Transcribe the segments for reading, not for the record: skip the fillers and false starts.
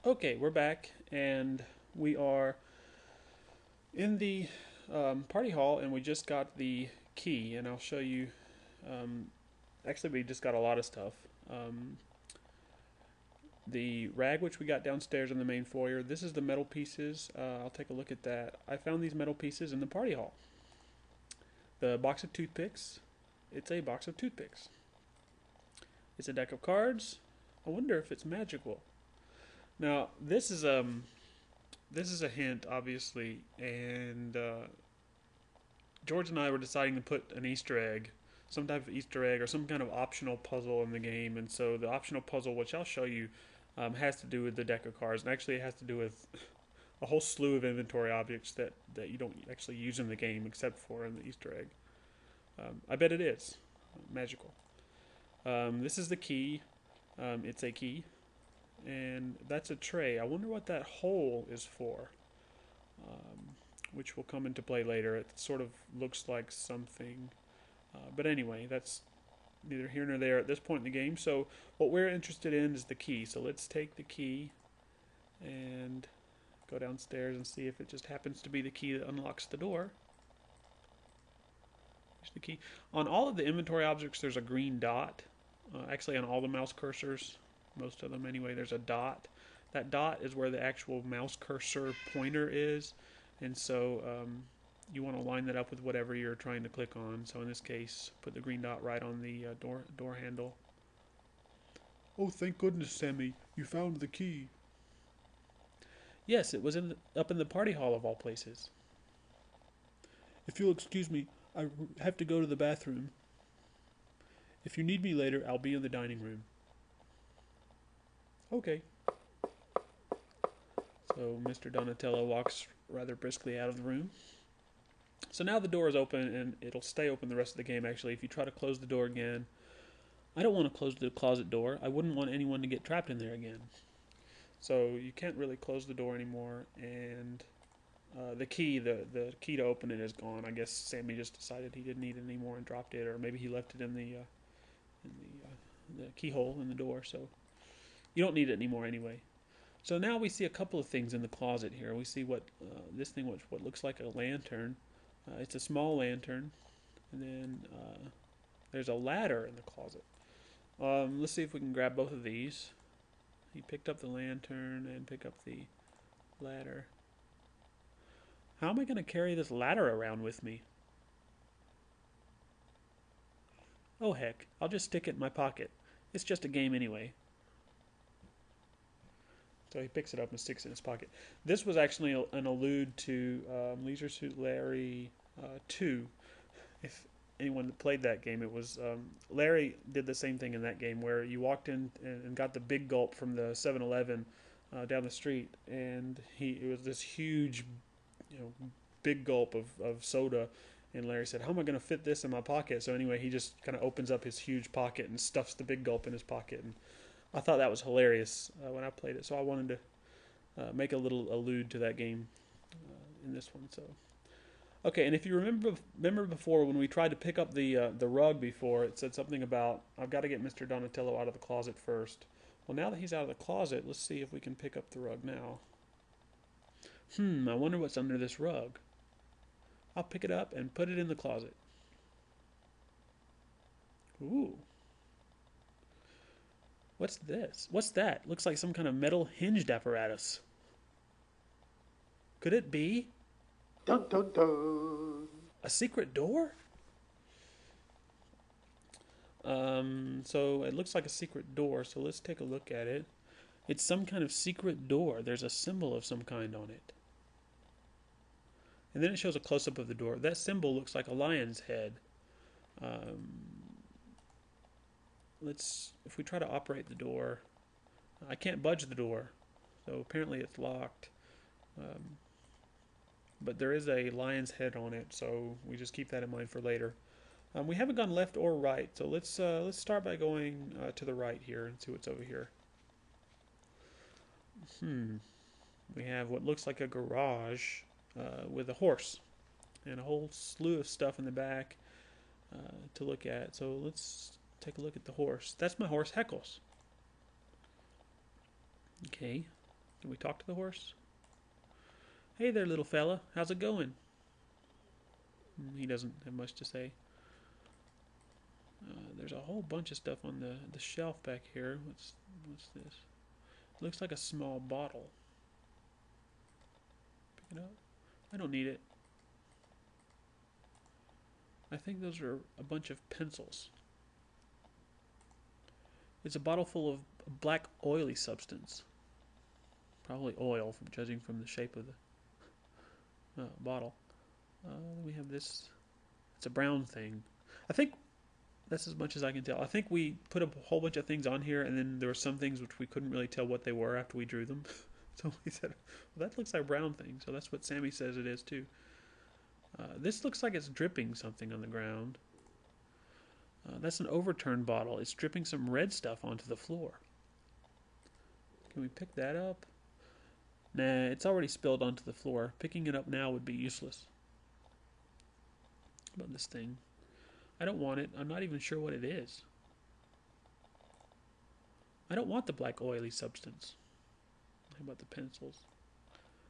Okay, we're back, and we are in the party hall, and we just got the key, and I'll show you. Um, Actually, we just got a lot of stuff. Um, the rag, which we got downstairs in the main foyer. This is the metal pieces. I'll take a look at that. I found these metal pieces in the party hall. The box of toothpicks. It's a box of toothpicks. It's a deck of cards. I wonder if it's magical. Now, this is a hint, obviously, and George and I were deciding to put an Easter egg, some type of Easter egg, or some kind of optional puzzle in the game. And so the optional puzzle, which I'll show you, has to do with the deck of cards, and actually it has to do with a whole slew of inventory objects that you don't actually use in the game except for in the Easter egg. I bet it is magical. This is the key. It's a key, and that's a tray. I wonder what that hole is for. Which will come into play later. It sort of looks like something. But anyway, that's neither here nor there at this point in the game. So what we're interested in is the key. So let's take the key and go downstairs and see if it just happens to be the key that unlocks the door. Here's the key. On all of the inventory objects, there's a green dot. Actually, on all the mouse cursors, most of them anyway, there's a dot. That dot is where the actual mouse cursor pointer is. And so you want to line that up with whatever you're trying to click on. So in this case, put the green dot right on the door handle. Oh, thank goodness, Sammy, you found the key. Yes, it was up in the party hall of all places. If you'll excuse me, I have to go to the bathroom. If you need me later, I'll be in the dining room. Okay. So Mr. Donatello walks rather briskly out of the room. So now the door is open, and it'll stay open the rest of the game, actually. If you try to close the door again, I don't want to close the closet door. I wouldn't want anyone to get trapped in there again. So you can't really close the door anymore, and the key to open it is gone. I guess Sammy just decided he didn't need it anymore and dropped it, or maybe he left it in the keyhole in the door. So you don't need it anymore anyway. So now we see a couple of things in the closet here. We see this thing, what looks like a lantern. It's a small lantern, and then there's a ladder in the closet. Let's see if we can grab both of these. He picked up the lantern and picked up the ladder. How am I going to carry this ladder around with me? Oh heck, I'll just stick it in my pocket. It's just a game anyway. So he picks it up and sticks it in his pocket. This was actually an allude to Leisure Suit Larry 2. If anyone that played that game, it was Larry did the same thing in that game where you walked in and got the big gulp from the 7-Eleven down the street, and it was this huge, big gulp of soda. And Larry said, "How am I going to fit this in my pocket?" So anyway, he just kind of opens up his huge pocket and stuffs the big gulp in his pocket. And I thought that was hilarious when I played it, so I wanted to make a little allude to that game in this one. So, okay, and if you remember before when we tried to pick up the rug before, it said something about I've got to get Mr. Donatello out of the closet first. Well, now that he's out of the closet, let's see if we can pick up the rug now. I wonder what's under this rug. I'll pick it up and put it in the closet. Ooh. What's this? What's that? Looks like some kind of metal hinged apparatus. Could it be Dun dun dun. a secret door? So it looks like a secret door, so let's take a look at it. It's some kind of secret door. There's a symbol of some kind on it. And then it shows a close-up of the door. That symbol looks like a lion's head. Um, if we try to operate the door, I can't budge the door, so apparently it's locked. Um, but there is a lion's head on it, so we just keep that in mind for later. We haven't gone left or right, so let's start by going to the right here and see what's over here. We have what looks like a garage with a horse and a whole slew of stuff in the back to look at. So let's take a look at the horse. That's my horse, Heckles. Okay. Can we talk to the horse? Hey there, little fella. How's it going? He doesn't have much to say. There's a whole bunch of stuff on the shelf back here. What's this? It looks like a small bottle. Pick it up. I don't need it. I think those are a bunch of pencils. It's a bottle full of black oily substance. Probably oil, from judging from the shape of the bottle. Then we have this. It's a brown thing. I think that's as much as I can tell. I think we put a whole bunch of things on here, and then there were some things which we couldn't really tell what they were after we drew them. So we said, well, that looks like a brown thing. So that's what Sammy says it is too. This looks like it's dripping something on the ground. That's an overturned bottle. It's dripping some red stuff onto the floor. Can we pick that up? Nah, it's already spilled onto the floor. Picking it up now would be useless. What about this thing? I don't want it. I'm not even sure what it is. I don't want the black oily substance. How about the pencils?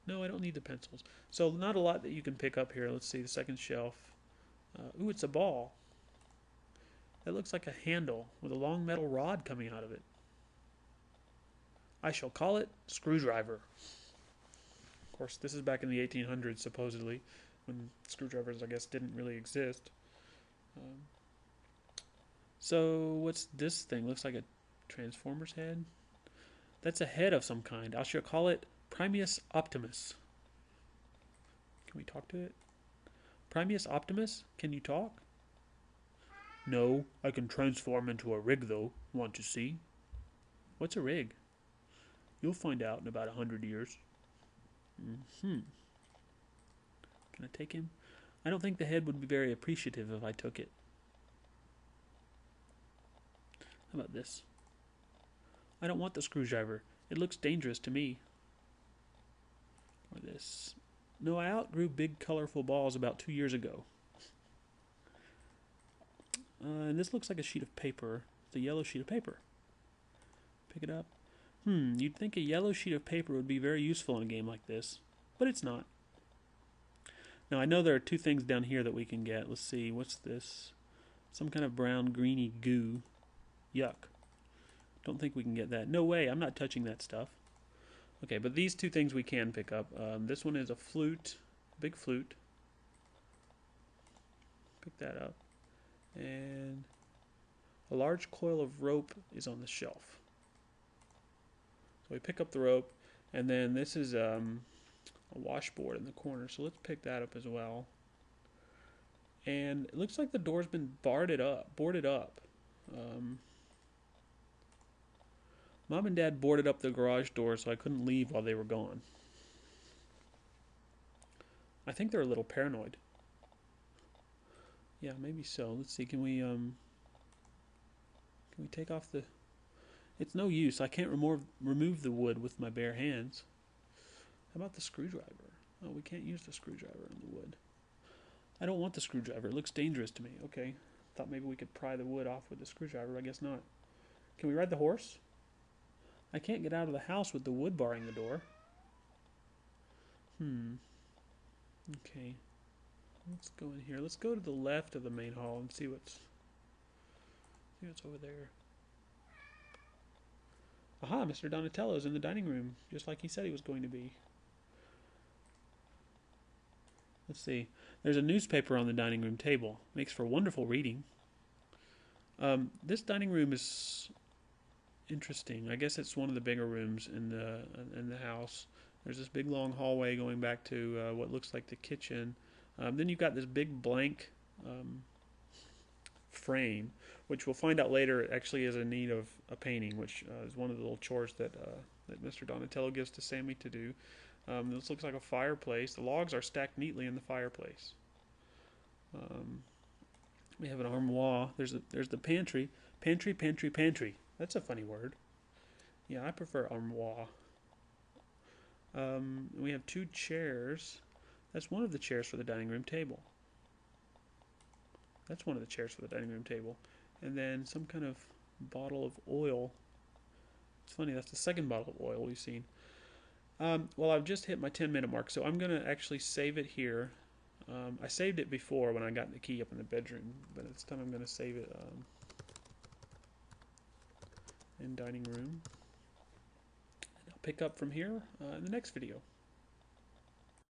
No, I don't need the pencils. So not a lot that you can pick up here. Let's see, the second shelf. Ooh, it's a ball. That looks like a handle with a long metal rod coming out of it. I shall call it screwdriver. Of course, this is back in the 1800s, supposedly, when screwdrivers, I guess, didn't really exist. So what's this thing? Looks like a Transformer's head. That's a head of some kind. I shall call it Primus Optimus. Can we talk to it? Primus Optimus, can you talk? No, I can transform into a rig, though. Want to see? What's a rig? You'll find out in about 100 years. Can I take him? I don't think the head would be very appreciative if I took it. How about this? I don't want the screwdriver. It looks dangerous to me. Or this. No, I outgrew big colorful balls about 2 years ago. And this looks like a sheet of paper. It's a yellow sheet of paper. Pick it up. You'd think a yellow sheet of paper would be very useful in a game like this, but it's not. Now, I know there are two things down here that we can get. Let's see, what's this? Some kind of brown, greeny goo. Yuck. Don't think we can get that. No way, I'm not touching that stuff. Okay, but these two things we can pick up. This one is a flute, big flute. Pick that up. And a large coil of rope is on the shelf. So we pick up the rope, and then this is a washboard in the corner, so let's pick that up as well. And it looks like the door's been boarded up. Mom and Dad boarded up the garage door so I couldn't leave while they were gone. I think they're a little paranoid. Yeah, maybe so. Let's see, can we take off the... It's no use. I can't remove the wood with my bare hands. How about the screwdriver? Oh, we can't use the screwdriver on the wood. I don't want the screwdriver. It looks dangerous to me. Okay. Thought maybe we could pry the wood off with the screwdriver. I guess not. Can we ride the horse? I can't get out of the house with the wood barring the door. Okay. Let's go in here. Let's go to the left of the main hall and see what's over there. Aha, Mr. Donatello's in the dining room, just like he said he was going to be. Let's see. There's a newspaper on the dining room table. Makes for wonderful reading. This dining room is interesting. I guess it's one of the bigger rooms in the house. There's this big long hallway going back to what looks like the kitchen. Then you've got this big blank frame, which we'll find out later actually is in need of a painting, which is one of the little chores that Mr. Donatello gives to Sammy to do. This looks like a fireplace. The logs are stacked neatly in the fireplace. We have an armoire. There's the pantry. Pantry. That's a funny word. Yeah, I prefer armoire. We have two chairs. That's one of the chairs for the dining room table. That's one of the chairs for the dining room table. And then some kind of bottle of oil. It's funny, that's the second bottle of oil we've seen. Well, I've just hit my 10-minute mark, so I'm going to actually save it here. I saved it before when I got the key up in the bedroom, but this time I'm going to save it in dining room. And I'll pick up from here in the next video.